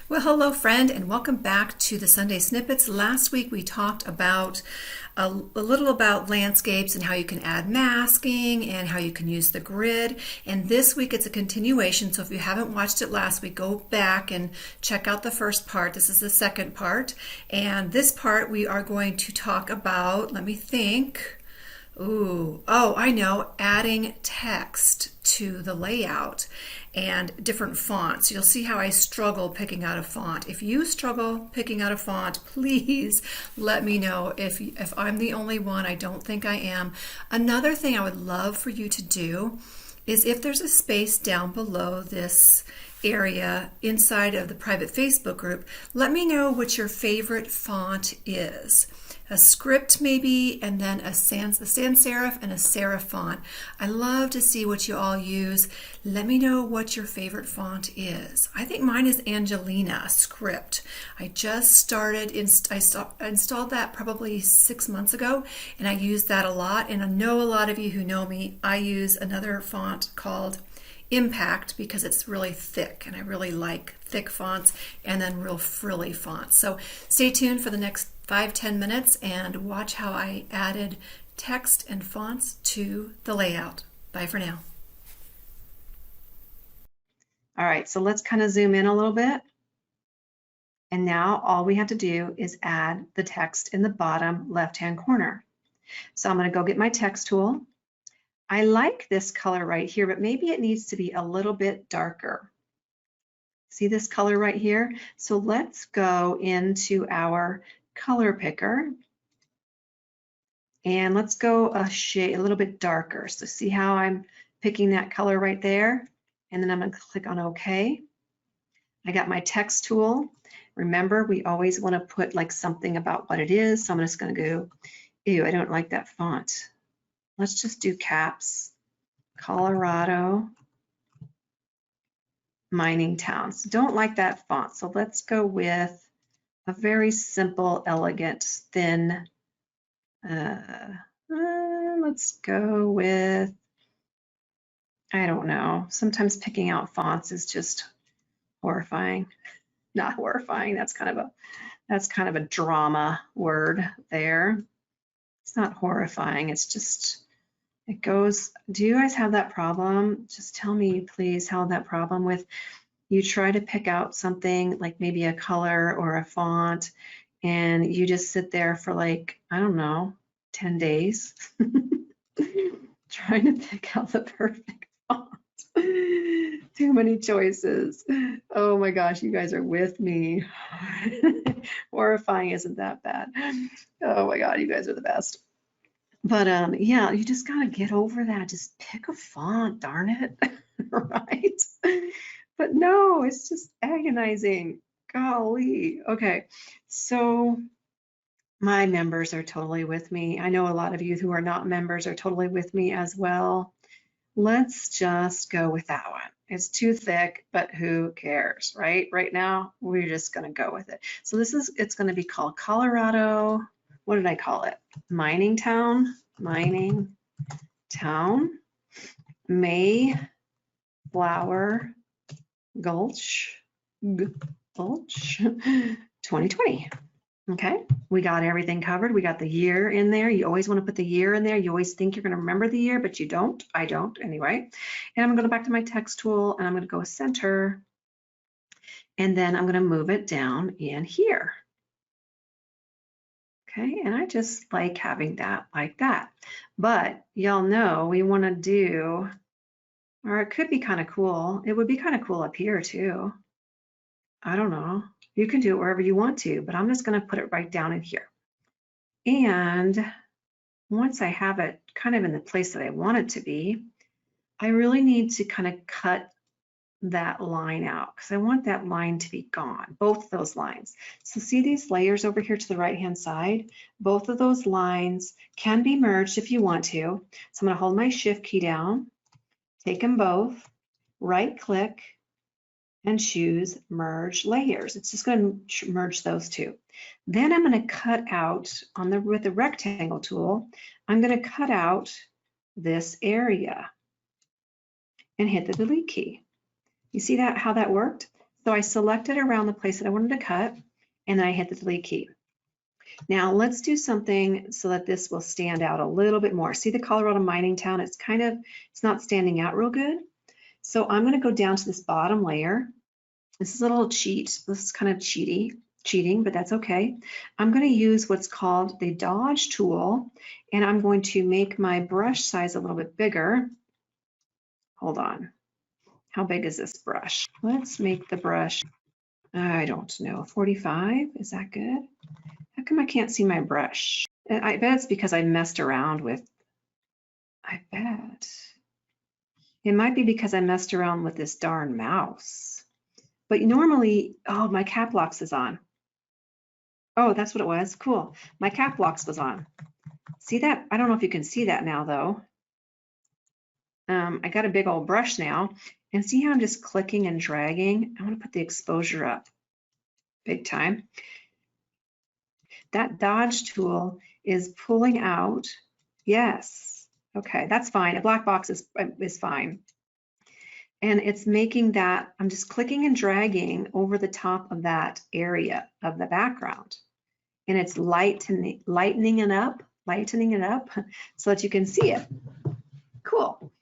Well, hello, friend, and welcome back to the Sunday Snippets. Last week we talked about a little about landscapes and how you can add masking and how you can use the grid. And this week it's a continuation. So if you haven't watched it last week, go back and check out the first part. This is the second part. And this part we are going to talk about, let me think. I know, adding text to the layout and different fonts. You'll see how I struggle picking out a font. If you struggle picking out a font, please let me know if I'm the only one. I don't think I am. Another thing I would love for you to do is if there's a space down below this area inside of the private Facebook group, let me know what your favorite font is. A script maybe, and then a sans serif and a serif font. I love to see what you all use. Let me know what your favorite font is. I think mine is Angelina script. I just started, I installed that probably 6 months ago, and I use that a lot. And I know a lot of you who know me, I use another font called Impact because it's really thick, and I really like thick fonts and then real frilly fonts. So stay tuned for the next 5-10 minutes and watch how I added text and fonts to the layout. Bye for now. All right, so let's kind of zoom in a little bit. And now all we have to do is add the text in the bottom left-hand corner. So I'm going to go get my text tool. I like this color right here, but maybe it needs to be a little bit darker. See this color right here? So let's go into our color picker and let's go a little bit darker. So see how I'm picking that color right there? And then I'm going to click on OK. I got my text tool. Remember, we always want to put like something about what it is. So I'm just going to go, ew, I don't like that font. Let's just do caps, Colorado mining towns. Don't like that font. So let's go with a very simple, elegant, thin, let's go with, I don't know. Sometimes picking out fonts is just horrifying. Not horrifying, that's kind of a drama word there. It's not horrifying, it's just, it goes, do you guys have that problem? Just tell me, please, how that problem with you try to pick out something like maybe a color or a font and you just sit there for like, I don't know, 10 days trying to pick out the perfect font. Too many choices. Oh my gosh, you guys are with me. Horrifying isn't that bad. Oh my God, you guys are the best. But yeah, you just gotta get over that. Just pick a font, darn it, right? But no, it's just agonizing. Golly. Okay, so my members are totally with me. I know a lot of you who are not members are totally with me as well. Let's just go with that one. It's too thick, but who cares, right? Right now, we're just gonna go with it. So it's gonna be called Colorado, what did I call it? Mining Town, Mayflower Gulch, 2020. Okay, we got everything covered. We got the year in there. You always want to put the year in there. You always think you're going to remember the year, but you don't. I don't anyway. And I'm going to go back to my text tool and I'm going to go center. And then I'm going to move it down in here. Okay, and I just like having that like that. But y'all know we want to do, or it could be kind of cool. It would be kind of cool up here too. I don't know. You can do it wherever you want to, but I'm just going to put it right down in here. And once I have it kind of in the place that I want it to be, I really need to kind of cut that line out because I want that line to be gone, both of those lines. So see these layers over here to the right hand side? Both of those lines can be merged if you want to. So I'm going to hold my shift key down, take them both, right click, and choose merge layers. It's just going to merge those two. Then I'm going to cut out with the rectangle tool, I'm going to cut out this area and hit the delete key. You see how that worked? So I selected around the place that I wanted to cut, and then I hit the delete key. Now let's do something so that this will stand out a little bit more. See the Colorado mining town? It's not standing out real good. So I'm going to go down to this bottom layer. This is a little cheat. This is kind of cheating, but that's okay. I'm going to use what's called the dodge tool, and I'm going to make my brush size a little bit bigger. Hold on. How big is this brush? Let's make the brush, I don't know, 45? Is that good? How come I can't see my brush? I bet it's because I messed around with, I bet. It might be because I messed around with this darn mouse. But normally, oh, my cap locks is on. Oh, that's what it was. Cool. My cap locks was on. See that? I don't know if you can see that now, though. I got a big old brush now. And see how I'm just clicking and dragging? I want to put the exposure up big time. That dodge tool is pulling out. Yes. Okay, that's fine. A black box is fine. And it's making that, I'm just clicking and dragging over the top of that area of the background. And it's lightening it up so that you can see it. Cool.